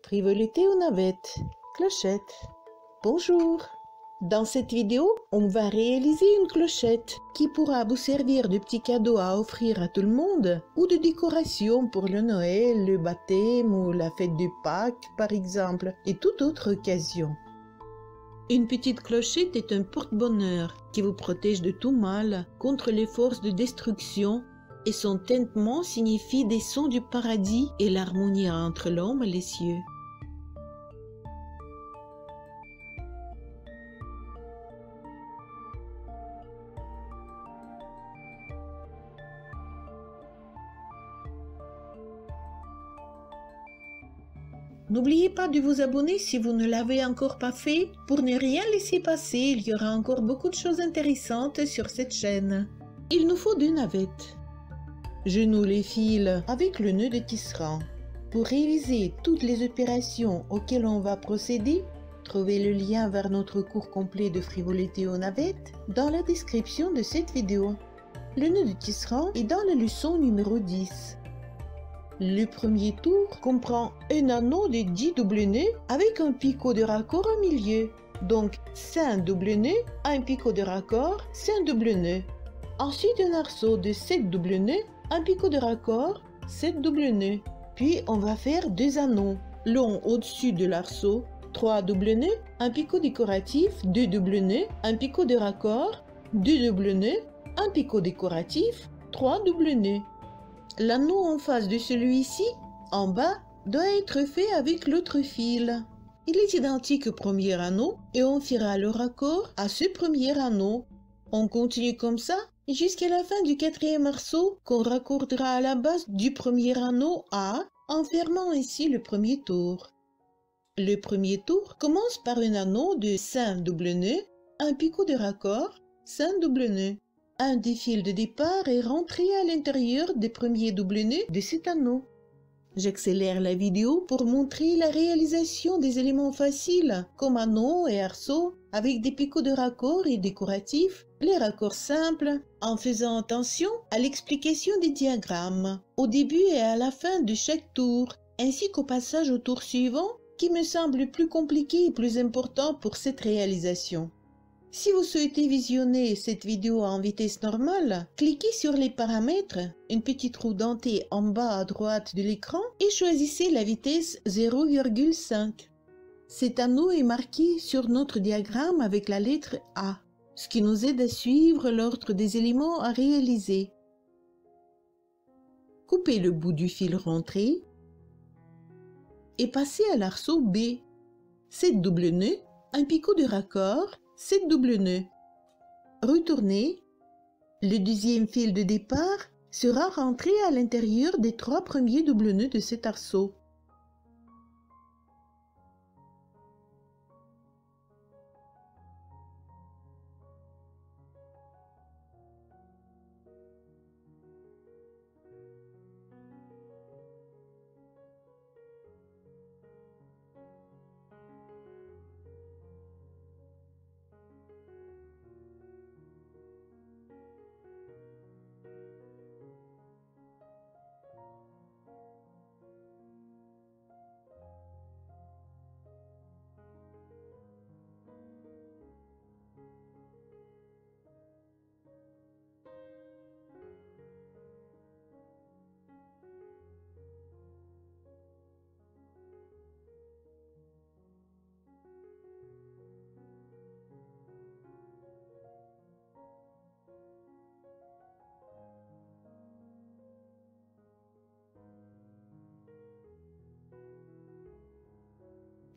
Frivolité aux navettes, clochette. Bonjour. Dans cette vidéo, on va réaliser une clochette qui pourra vous servir de petit cadeau à offrir à tout le monde ou de décoration pour le Noël, le baptême ou la fête de Pâques par exemple et toute autre occasion. Une petite clochette est un porte-bonheur qui vous protège de tout mal contre les forces de destruction et son tintement signifie des sons du paradis et l'harmonie entre l'homme et les cieux. N'oubliez pas de vous abonner si vous ne l'avez encore pas fait pour ne rien laisser passer, il y aura encore beaucoup de choses intéressantes sur cette chaîne. Il nous faut 2 navettes. Je noue les fils avec le nœud de tisserand. Pour réaliser toutes les opérations auxquelles on va procéder, trouvez le lien vers notre cours complet de frivolité aux navettes dans la description de cette vidéo. Le nœud de tisserand est dans la leçon numéro 10. Le premier tour comprend un anneau de 10 doubles nœuds avec un picot de raccord au milieu. Donc 5 doubles nœuds, un picot de raccord, 5 doubles nœuds. Ensuite un arceau de 7 doubles nœuds, un picot de raccord, 7 doubles nœuds. Puis on va faire 2 anneaux longs au-dessus de l'arceau, 3 doubles nœuds, un picot décoratif, 2 doubles nœuds, un picot de raccord, 2 doubles nœuds, un picot décoratif, 3 doubles nœuds. L'anneau en face de celui-ci, en bas, doit être fait avec l'autre fil. Il est identique au premier anneau et on fera le raccord à ce premier anneau. On continue comme ça jusqu'à la fin du 4e arceau qu'on raccordera à la base du premier anneau A en fermant ainsi le premier tour. Le premier tour commence par un anneau de 5 doubles nœuds, un picot de raccord, 5 doubles nœuds. Un des fils de départ est rentré à l'intérieur des premiers doubles nœuds de cet anneau. J'accélère la vidéo pour montrer la réalisation des éléments faciles comme anneaux et arceaux avec des picots de raccord et décoratifs, les raccords simples, en faisant attention à l'explication des diagrammes au début et à la fin de chaque tour, ainsi qu'au passage au tour suivant qui me semble plus compliqué et plus important pour cette réalisation. Si vous souhaitez visionner cette vidéo en vitesse normale, cliquez sur les paramètres, une petite roue dentée en bas à droite de l'écran et choisissez la vitesse 0,5. Cet anneau est marqué sur notre diagramme avec la lettre A, ce qui nous aide à suivre l'ordre des éléments à réaliser. Coupez le bout du fil rentré et passez à l'arceau B. 7 doubles nœuds, un picot de raccord, 7 doubles nœuds. Retournez. Le deuxième fil de départ sera rentré à l'intérieur des 3 premiers doubles nœuds de cet arceau.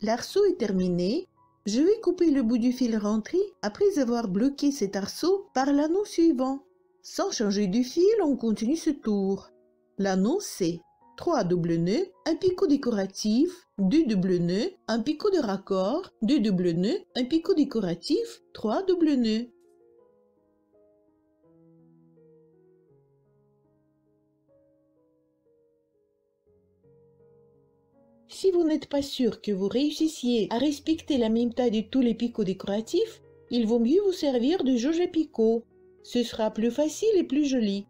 L'arceau est terminé. Je vais couper le bout du fil rentré après avoir bloqué cet arceau par l'anneau suivant. Sans changer de fil, on continue ce tour. L'anneau c'est 3 doubles nœuds, un picot décoratif, 2 doubles nœuds, un picot de raccord, 2 doubles nœuds, un picot décoratif, 3 doubles nœuds. Si vous n'êtes pas sûr que vous réussissiez à respecter la même taille de tous les picots décoratifs, il vaut mieux vous servir de jauge à picots. Ce sera plus facile et plus joli.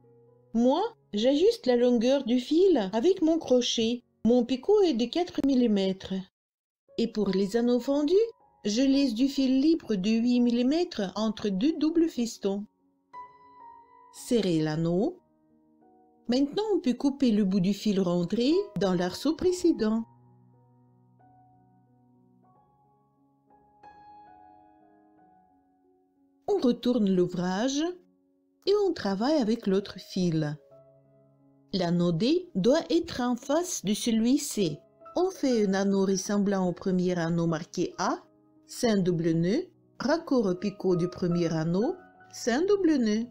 Moi, j'ajuste la longueur du fil avec mon crochet Mon picot est de 4 mm. Et pour les anneaux fendus, je laisse du fil libre de 8 mm entre deux doubles fistons. Serrez l'anneau. Maintenant, on peut couper le bout du fil rentré dans l'arceau précédent. On retourne l'ouvrage et on travaille avec l'autre fil. L'anneau D doit être en face de celui C. On fait un anneau ressemblant au premier anneau marqué A, c'est un double nœud, raccord au picot du premier anneau, c'est un double nœud.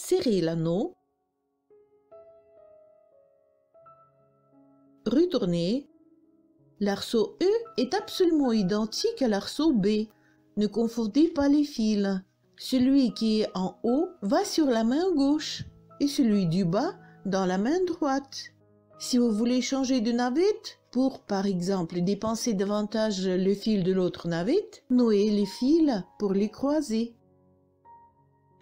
Serrez l'anneau. Retournez. L'arceau E est absolument identique à l'arceau B. Ne confondez pas les fils. Celui qui est en haut va sur la main gauche et celui du bas dans la main droite. Si vous voulez changer de navette, pour par exemple dépenser davantage le fil de l'autre navette, nouez les fils pour les croiser.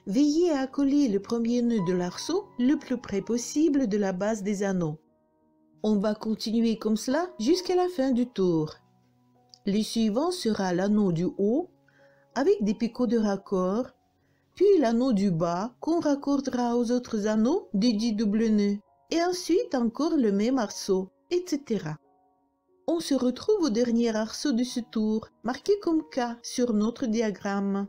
Veillez à coller le premier nœud de l'arceau le plus près possible de la base des anneaux. On va continuer comme cela jusqu'à la fin du tour. Le suivant sera l'anneau du haut avec des picots de raccord, puis l'anneau du bas qu'on raccordera aux autres anneaux des 10 doubles nœuds, et ensuite encore le même arceau, etc. On se retrouve au dernier arceau de ce tour, marqué comme K sur notre diagramme.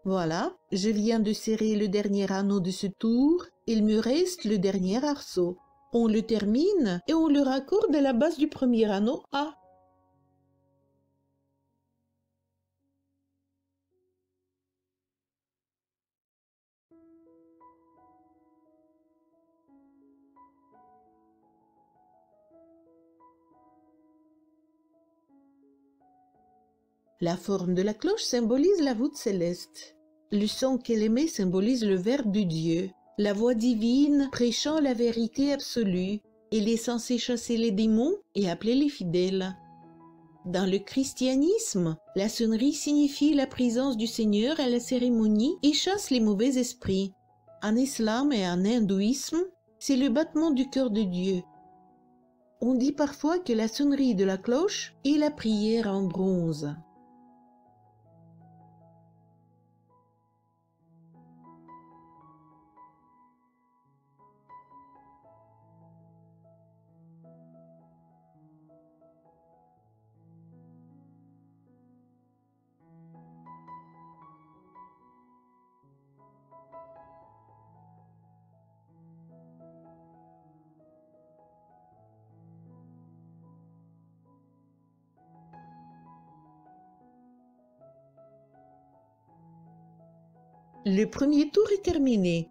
Voilà, je viens de serrer le dernier anneau de ce tour, il me reste le dernier arceau. On le termine et on le raccorde à la base du premier anneau A. La forme de la cloche symbolise la voûte céleste. Le son qu'elle émet symbolise le Verbe de Dieu, la voix divine prêchant la vérité absolue. Elle est censée chasser les démons et appeler les fidèles. Dans le christianisme, la sonnerie signifie la présence du Seigneur à la cérémonie et chasse les mauvais esprits. En islam et en hindouisme, c'est le battement du cœur de Dieu. On dit parfois que la sonnerie de la cloche est la prière en bronze. Le premier tour est terminé.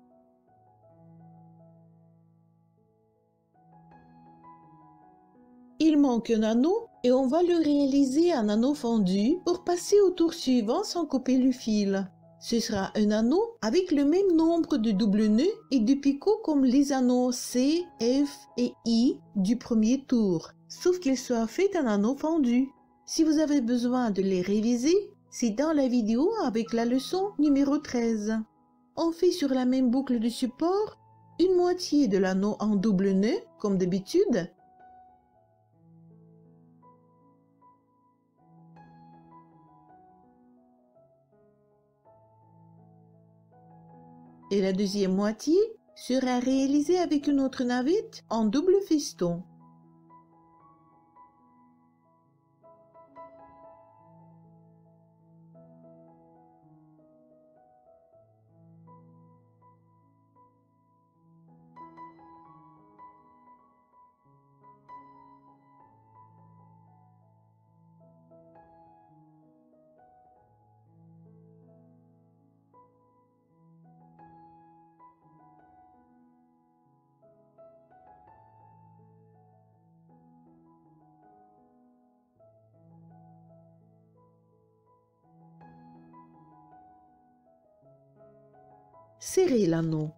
Il manque un anneau et on va le réaliser en anneau fendu pour passer au tour suivant sans couper le fil. Ce sera un anneau avec le même nombre de doubles nœuds et de picots comme les anneaux C, F et I du premier tour, sauf qu'il soit fait en anneau fendu. Si vous avez besoin de les réviser, c'est dans la vidéo avec la leçon numéro 13. On fait sur la même boucle de support une moitié de l'anneau en double nœud, comme d'habitude, et la deuxième moitié sera réalisée avec une autre navette en double fiston. serrez l'anneau.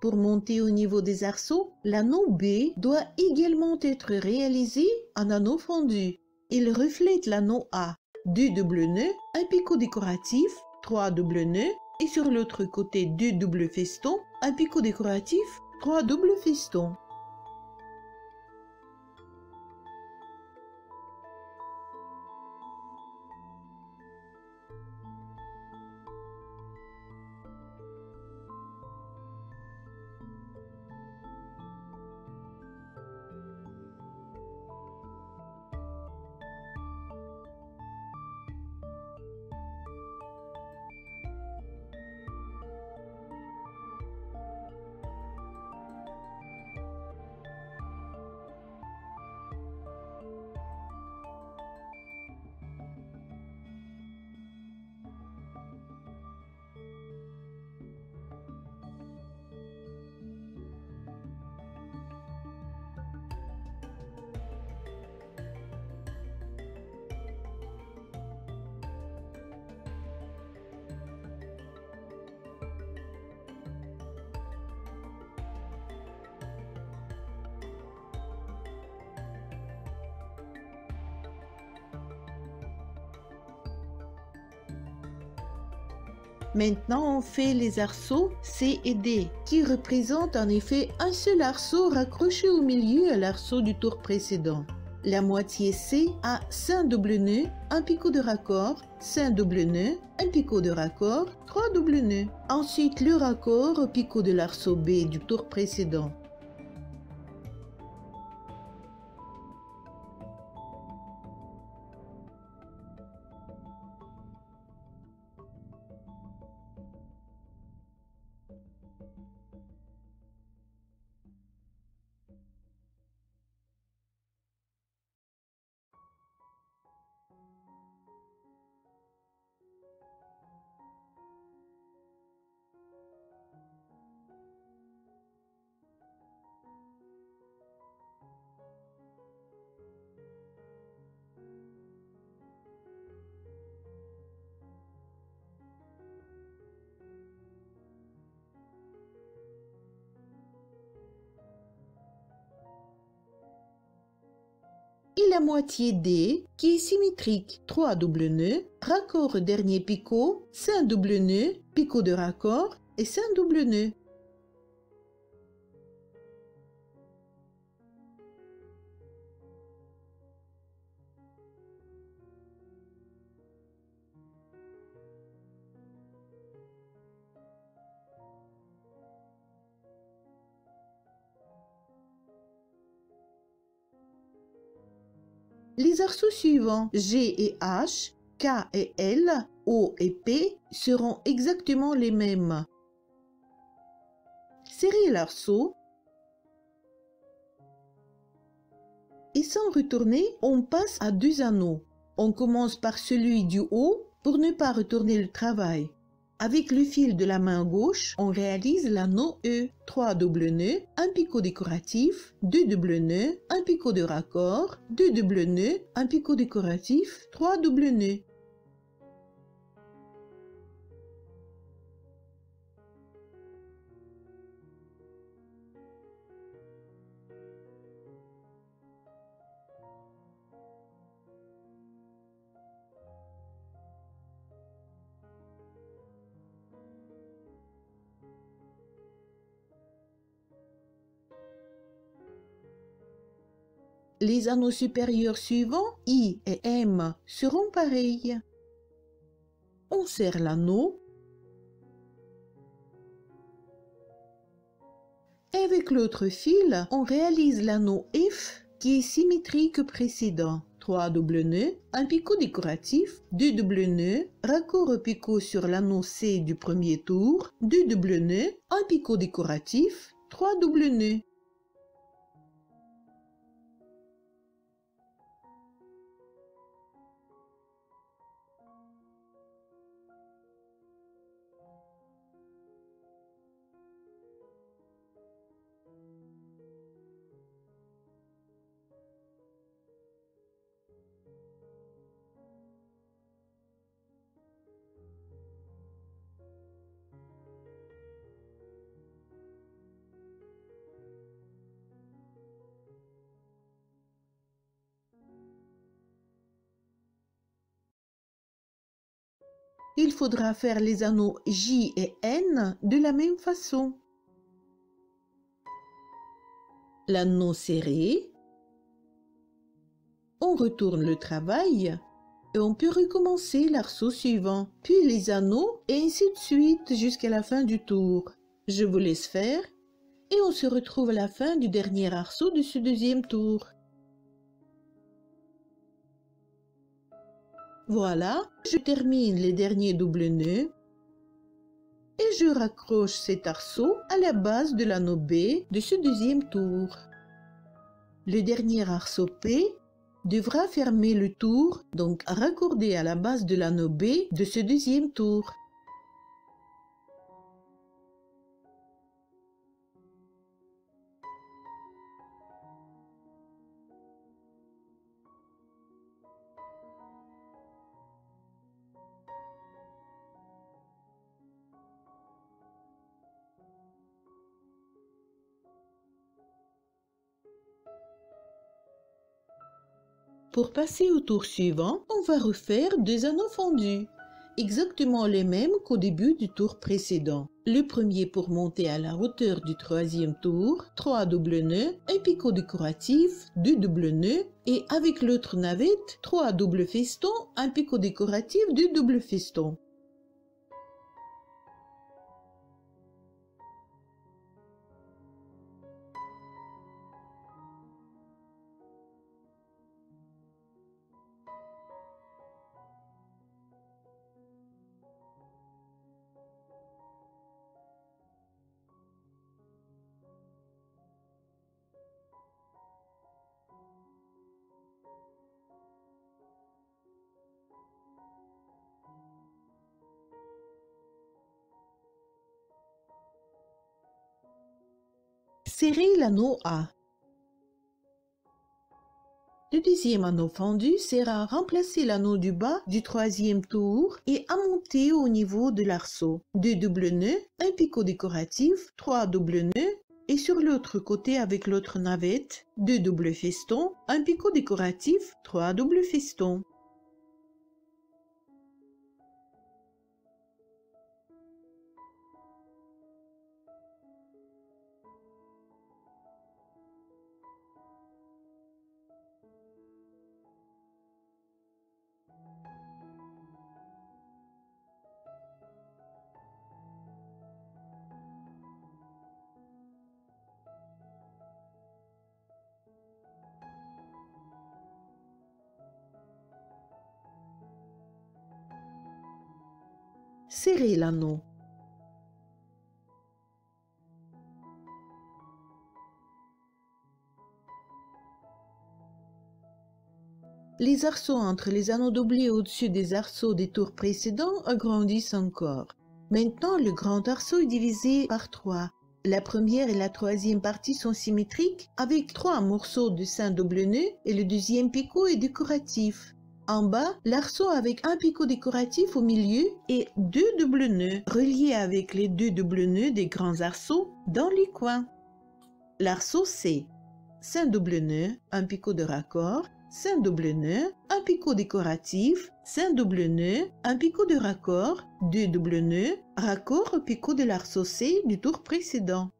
Pour monter au niveau des arceaux, l'anneau B doit également être réalisé en anneau fondu. Il reflète l'anneau A. 2 doubles nœuds, un picot décoratif, 3 doubles nœuds et sur l'autre côté 2 doubles festons, un picot décoratif, 3 doubles festons. Maintenant, on fait les arceaux C et D, qui représentent en effet un seul arceau raccroché au milieu à l'arceau du tour précédent. La moitié C a 5 doubles nœuds, un picot de raccord, 5 doubles nœuds, un picot de raccord, 3 doubles nœuds. Ensuite, le raccord au picot de l'arceau B du tour précédent. Et la moitié D qui est symétrique, 3 doubles nœuds, raccord au dernier picot, 5 doubles nœuds, picot de raccord et 5 doubles nœuds. Les arceaux suivants G et H, K et L, O et P seront exactement les mêmes. Serrez l'arceau et sans retourner, on passe à 2 anneaux. On commence par celui du haut pour ne pas retourner le travail. Avec le fil de la main gauche, on réalise l'anneau E. 3 doubles nœuds, un picot décoratif, 2 doubles nœuds, un picot de raccord, 2 doubles nœuds, un picot décoratif, 3 doubles nœuds. Les anneaux supérieurs suivants, I et M, seront pareils. On serre l'anneau et avec l'autre fil, on réalise l'anneau F qui est symétrique au précédent. 3 doubles nœuds, un picot décoratif, 2 doubles nœuds, raccord au picot sur l'anneau C du premier tour, 2 doubles nœuds, un picot décoratif, 3 doubles nœuds. Il faudra faire les anneaux J et N de la même façon. L'anneau serré. On retourne le travail et on peut recommencer l'arceau suivant, puis les anneaux et ainsi de suite jusqu'à la fin du tour. Je vous laisse faire et on se retrouve à la fin du dernier arceau de ce deuxième tour. Voilà, je termine les derniers doubles nœuds et je raccroche cet arceau à la base de l'anneau B de ce deuxième tour. Le dernier arceau P devra fermer le tour, donc raccordé à la base de l'anneau B de ce deuxième tour. Pour passer au tour suivant, on va refaire deux anneaux fendus, exactement les mêmes qu'au début du tour précédent. Le premier pour monter à la hauteur du troisième tour, 3 doubles nœuds, un picot décoratif, 2 doubles nœuds et avec l'autre navette, 3 doubles festons, un picot décoratif, 2 doubles festons. Serrez l'anneau A. Le deuxième anneau fendu sert à remplacer l'anneau du bas du troisième tour et à monter au niveau de l'arceau. 2 doubles nœuds, un picot décoratif, 3 doubles nœuds et sur l'autre côté avec l'autre navette, 2 doubles festons, un picot décoratif, 3 doubles festons. Serrez l'anneau. Les arceaux entre les anneaux doublés au-dessus des arceaux des tours précédents agrandissent encore. Maintenant, le grand arceau est divisé par 3. La première et la troisième partie sont symétriques avec 3 morceaux de 5 double nœuds et le deuxième picot est décoratif. En bas, l'arceau avec un picot décoratif au milieu et 2 doubles nœuds reliés avec les 2 doubles nœuds des grands arceaux dans les coins. L'arceau C. 5 doubles nœuds, un picot de raccord, 5 doubles nœuds, un picot décoratif, 5 doubles nœuds, un picot de raccord, 2 doubles nœuds, raccord au picot de l'arceau C du tour précédent.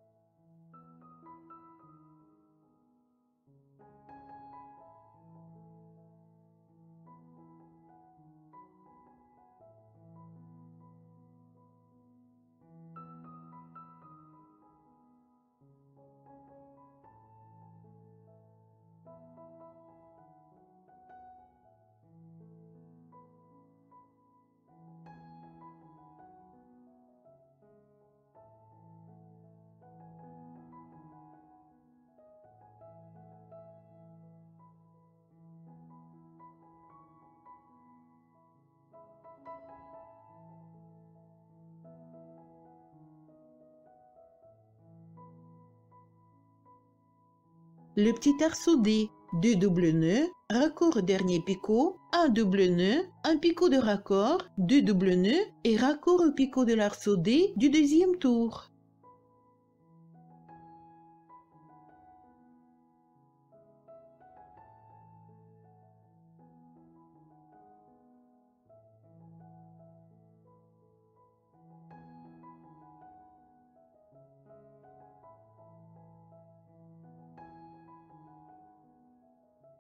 Le petit arceau D, 2 doubles nœuds, raccord au dernier picot, un double nœud, un picot de raccord, 2 doubles nœuds et raccord au picot de l'arceau D du deuxième tour.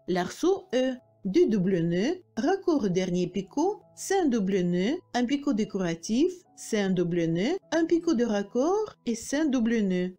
l'arceau E, 2 doubles nœuds, raccord au dernier picot, c'est un double nœud, un picot décoratif, c'est un double nœud, un picot de raccord et c'est un double nœud.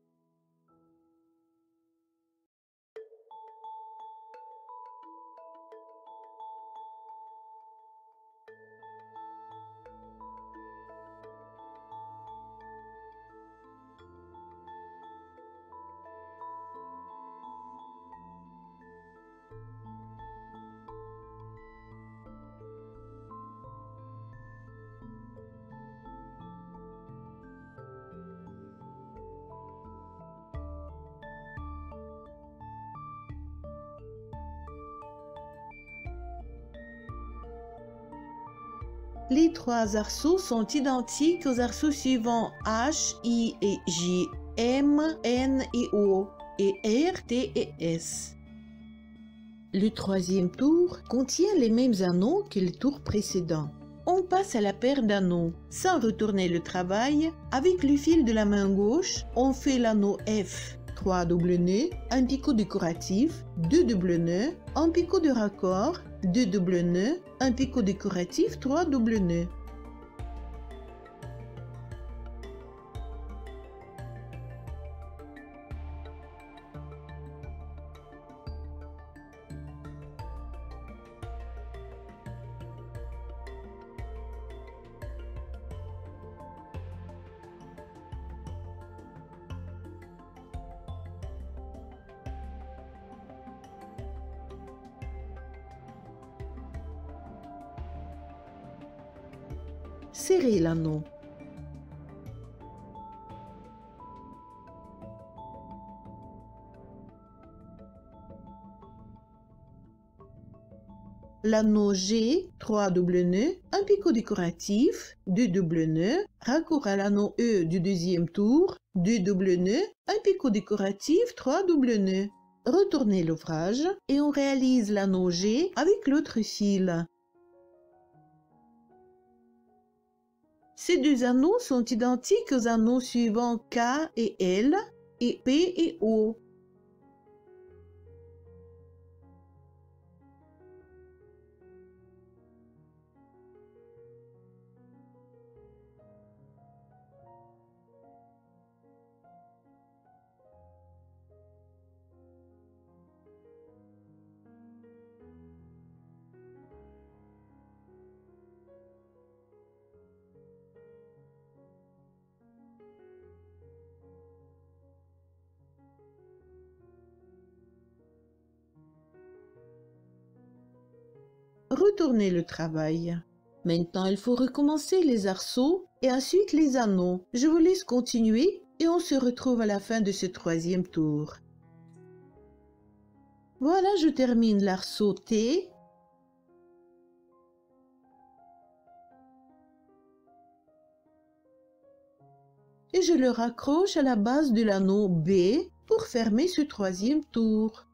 Les trois arceaux sont identiques aux arceaux suivants H, I et J, M, N et O, et R, T et S. Le troisième tour contient les mêmes anneaux que le tour précédent. On passe à la paire d'anneaux. Sans retourner le travail, avec le fil de la main gauche, on fait l'anneau F. 3 doubles nœuds, un picot décoratif, 2 doubles nœuds, un picot de raccord, 2 doubles nœuds, un picot décoratif, 3 doubles nœuds. Serrez l'anneau. L'anneau G, 3 doubles nœuds, un picot décoratif, 2 doubles nœuds, raccord à l'anneau E du deuxième tour, 2 doubles nœuds, un picot décoratif, 3 doubles nœuds. Retournez l'ouvrage et on réalise l'anneau G avec l'autre fil. Ces deux anneaux sont identiques aux anneaux suivants K et L et P et O. Retournez le travail. Maintenant, il faut recommencer les arceaux et ensuite les anneaux. Je vous laisse continuer et on se retrouve à la fin de ce troisième tour. Voilà, je termine l'arceau T. Et je le raccroche à la base de l'anneau B pour fermer ce troisième tour.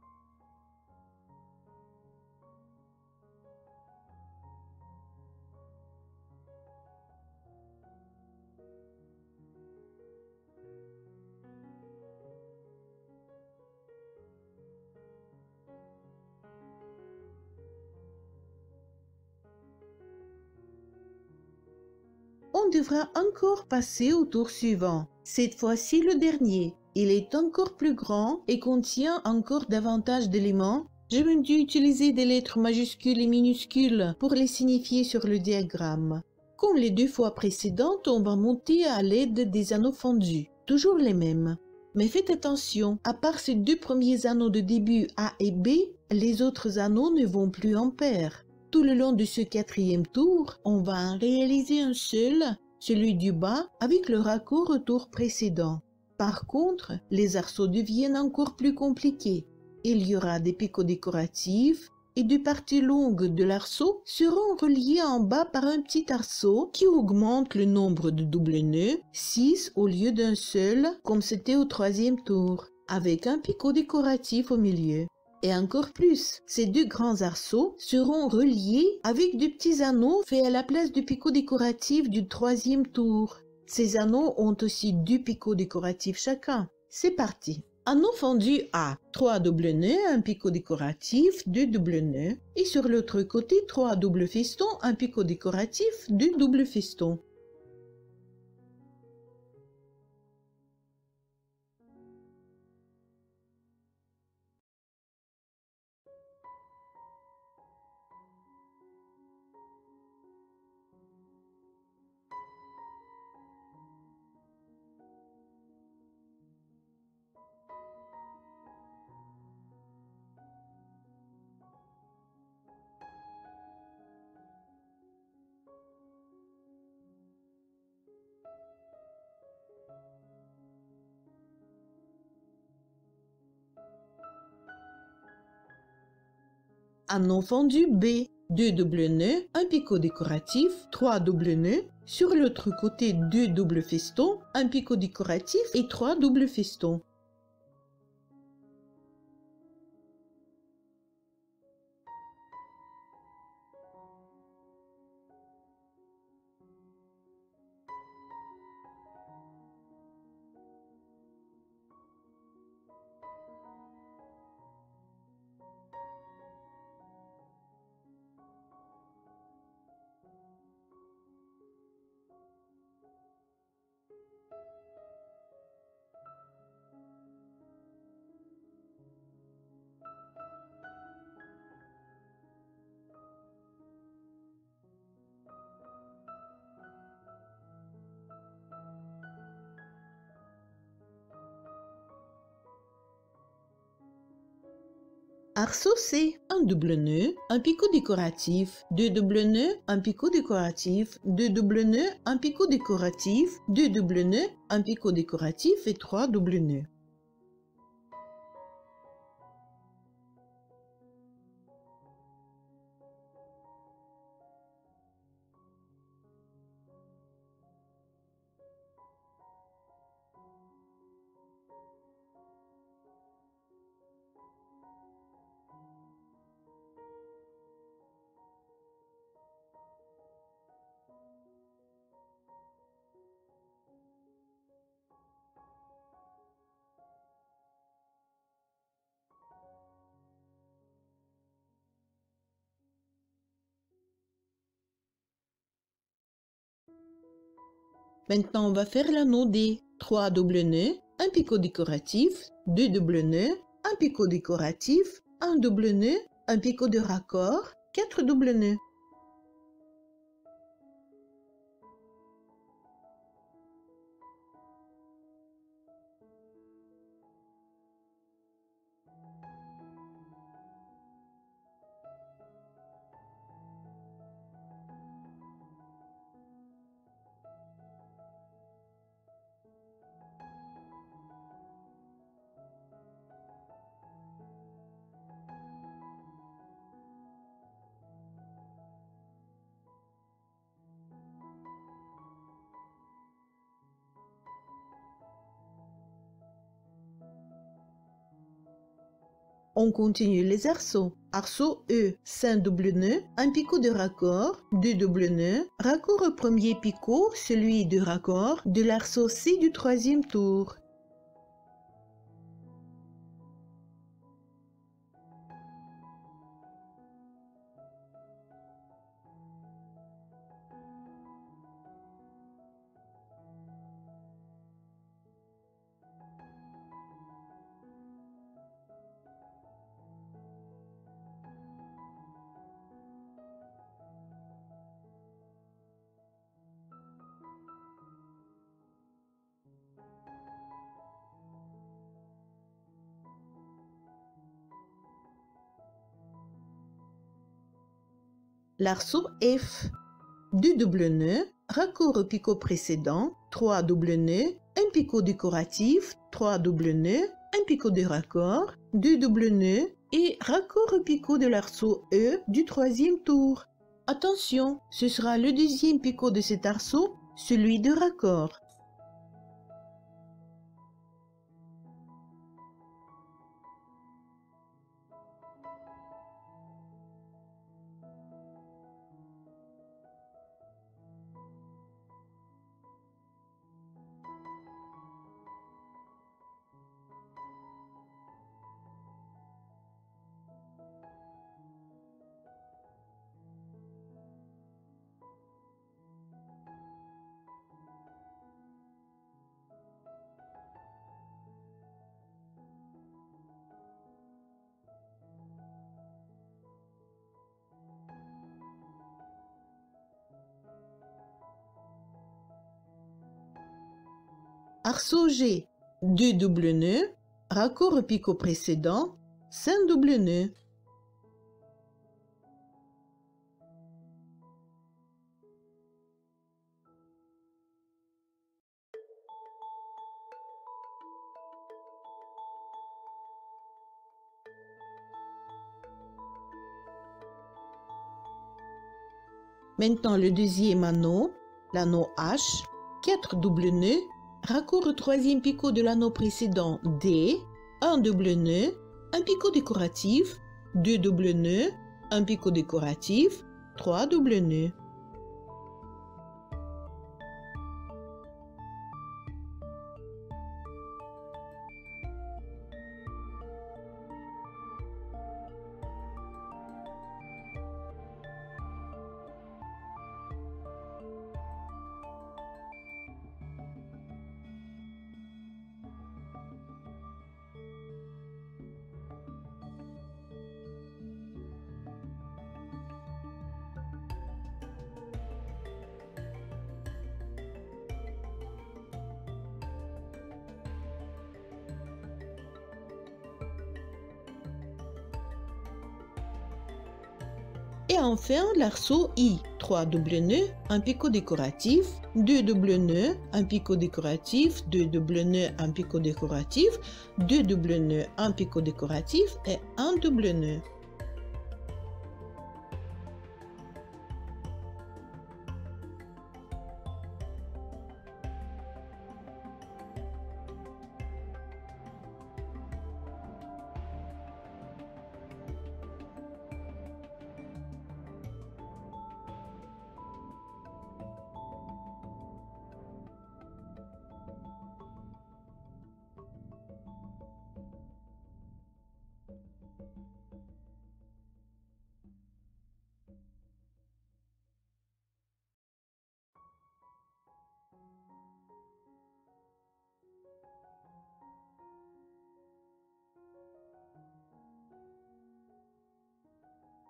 On devra encore passer au tour suivant. Cette fois-ci le dernier. Il est encore plus grand et contient encore davantage d'éléments. J'ai même dû utiliser des lettres majuscules et minuscules pour les signifier sur le diagramme. Comme les deux fois précédentes, on va monter à l'aide des anneaux fendus. Toujours les mêmes. Mais faites attention, à part ces deux premiers anneaux de début A et B, les autres anneaux ne vont plus en paire. Tout le long de ce quatrième tour, on va en réaliser un seul, celui du bas, avec le raccord au tour précédent. Par contre, les arceaux deviennent encore plus compliqués. Il y aura des picots décoratifs et deux parties longues de l'arceau seront reliées en bas par un petit arceau qui augmente le nombre de doubles nœuds, 6 au lieu d'un seul, comme c'était au troisième tour, avec un picot décoratif au milieu. Et encore plus, ces deux grands arceaux seront reliés avec de petits anneaux faits à la place du picot décoratif du troisième tour. Ces anneaux ont aussi deux picots décoratifs chacun. C'est parti! Un nœud fendu a 3 doubles nœuds, un picot décoratif, 2 doubles nœuds et sur l'autre côté 3 doubles festons, un picot décoratif, 2 doubles festons. Un nœud fendu B, 2 doubles nœuds, un picot décoratif, 3 doubles nœuds, sur l'autre côté 2 doubles festons, un picot décoratif et 3 doubles festons. Arceau C, un double nœud, un picot décoratif, 2 doubles nœuds, un picot décoratif, 2 doubles nœuds, un picot décoratif, 2 doubles nœuds, un picot décoratif et 3 doubles nœuds. Maintenant, on va faire l'anneau D. 3 doubles nœuds, un picot décoratif, 2 doubles nœuds, un picot décoratif, un double nœud, un picot de raccord, 4 doubles nœuds. On continue les arceaux. Arceau E, 5 doubles nœuds, un picot de raccord, 2 doubles nœuds, raccord au premier picot, celui de raccord de l'arceau C du troisième tour. L'arceau F, 2 doubles nœuds, raccord au picot précédent, 3 doubles nœuds, un picot décoratif, 3 doubles nœuds, un picot de raccord, 2 doubles nœuds et raccord au picot de l'arceau E du troisième tour. Attention, ce sera le deuxième picot de cet arceau, celui de raccord. Arceau G, 2 doubles nœuds, raccord au picot précédent, 5 doubles nœuds. Maintenant le deuxième anneau, l'anneau H, 4 doubles nœuds, raccord au troisième picot de l'anneau précédent D, un double nœud, un picot décoratif, 2 doubles nœuds, un picot décoratif, 3 doubles nœuds. Et enfin l'arceau I, 3 doubles nœuds, un picot décoratif, 2 doubles nœuds, un picot décoratif, 2 doubles nœuds, un picot décoratif, 2 doubles nœuds, un picot décoratif et un double nœud.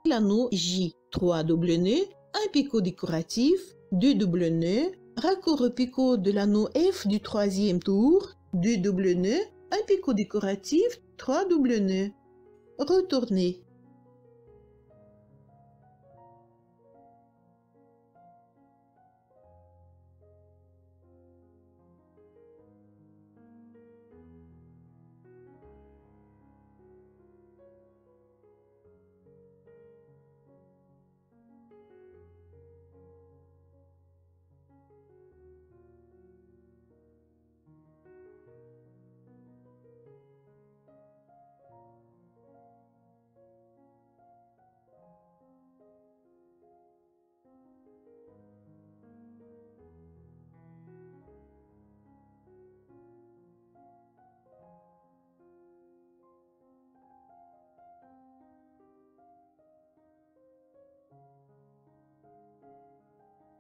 L'anneau J, 3 doubles nœuds, un picot décoratif, 2 doubles nœuds, raccord au picot de l'anneau F du troisième tour, 2 doubles nœuds, un picot décoratif, 3 doubles nœuds. Retournez.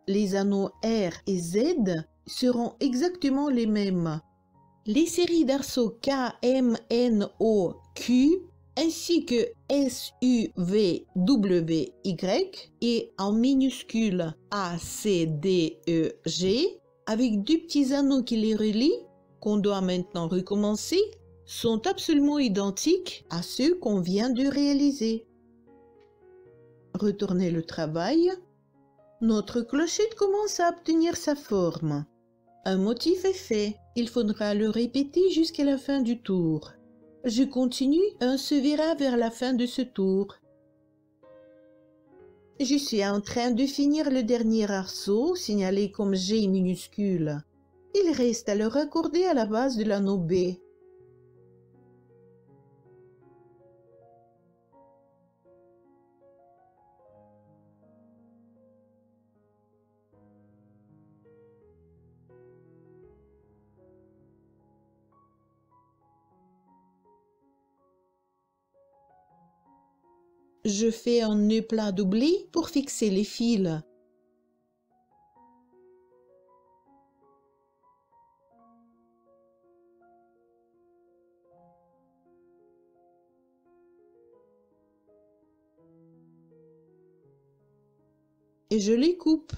Les anneaux R et Z seront exactement les mêmes. Les séries d'arceaux K, M, N, O, Q ainsi que S, U, V, W, Y et en minuscule A, C, D, E, G avec deux petits anneaux qui les relient, qu'on doit maintenant recommencer, sont absolument identiques à ceux qu'on vient de réaliser. Retournez le travail. Notre clochette commence à obtenir sa forme. Un motif est fait. Il faudra le répéter jusqu'à la fin du tour. Je continue et on se verra vers la fin de ce tour. Je suis en train de finir le dernier arceau, signalé comme G minuscule. Il reste à le raccorder à la base de l'anneau B. Je fais un nœud plat doublé pour fixer les fils. Et je les coupe.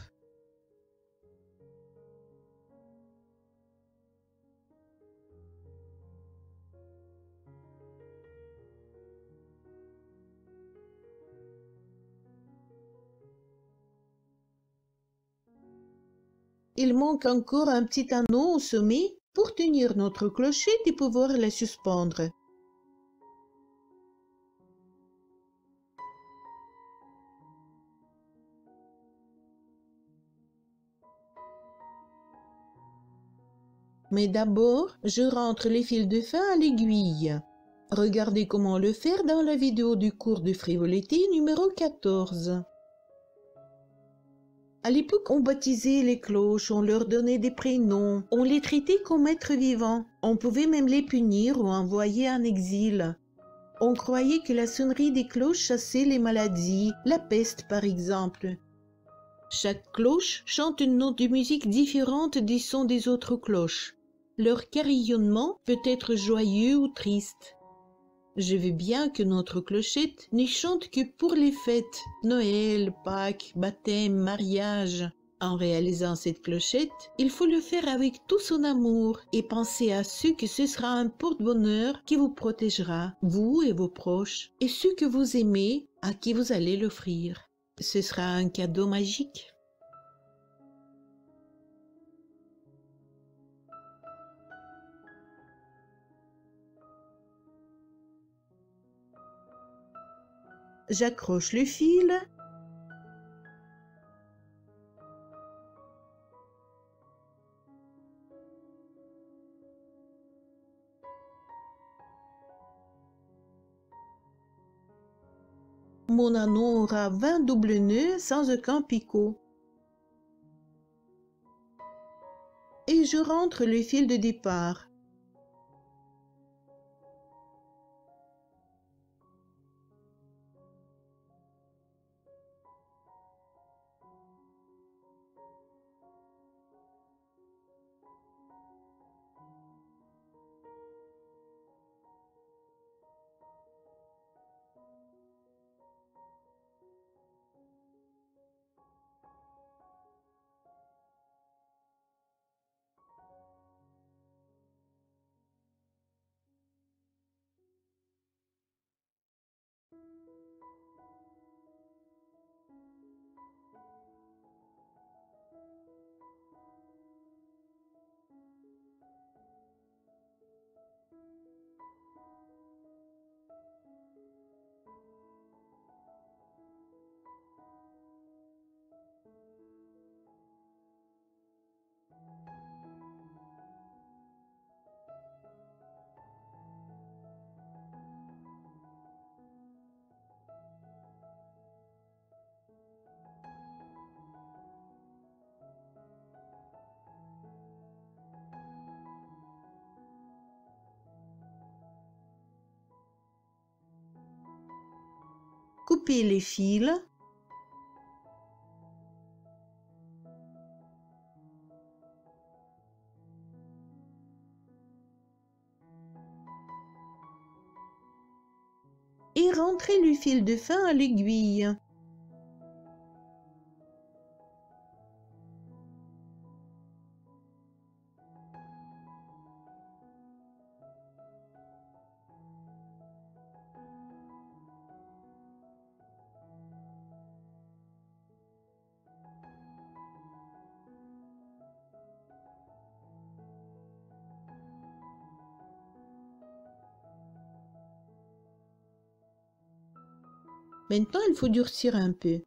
Il manque encore un petit anneau au sommet pour tenir notre clochette et pouvoir la suspendre. Mais d'abord, je rentre les fils de fin à l'aiguille. Regardez comment le faire dans la vidéo du cours de frivolité numéro 14. À l'époque, on baptisait les cloches, on leur donnait des prénoms, on les traitait comme êtres vivants. On pouvait même les punir ou envoyer en exil. On croyait que la sonnerie des cloches chassait les maladies, la peste par exemple. Chaque cloche chante une note de musique différente du son des autres cloches. Leur carillonnement peut être joyeux ou triste. Je veux bien que notre clochette ne chante que pour les fêtes, Noël, Pâques, baptême, mariage. En réalisant cette clochette, il faut le faire avec tout son amour et penser à ce que ce sera un porte-bonheur qui vous protégera, vous et vos proches, et ceux que vous aimez, à qui vous allez l'offrir. Ce sera un cadeau magique. J'accroche le fil. Mon anneau aura 20 doubles nœuds sans aucun picot. Et je rentre le fil de départ. Coupez les fils. Et rentrez le fil de fin à l'aiguille. Maintenant, il faut durcir un peu.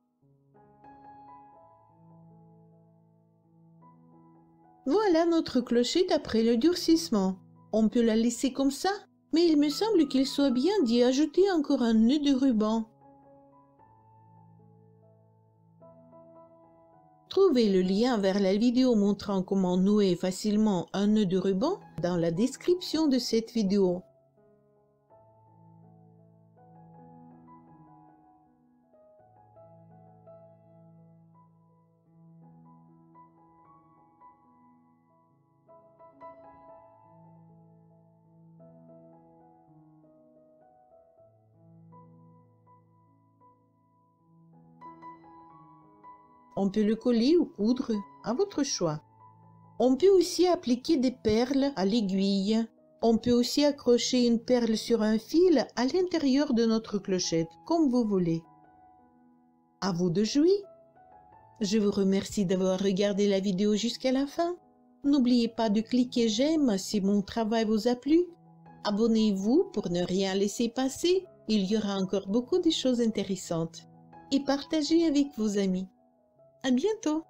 Voilà notre clochette après le durcissement. On peut la laisser comme ça, mais il me semble qu'il soit bien d'y ajouter encore un nœud de ruban. Trouvez le lien vers la vidéo montrant comment nouer facilement un nœud de ruban dans la description de cette vidéo. On peut le coller ou coudre, à votre choix. On peut aussi appliquer des perles à l'aiguille. On peut aussi accrocher une perle sur un fil à l'intérieur de notre clochette, comme vous voulez. À vous de jouer! Je vous remercie d'avoir regardé la vidéo jusqu'à la fin. N'oubliez pas de cliquer j'aime si mon travail vous a plu. Abonnez-vous pour ne rien laisser passer. Il y aura encore beaucoup de choses intéressantes. Et partagez avec vos amis. À bientôt!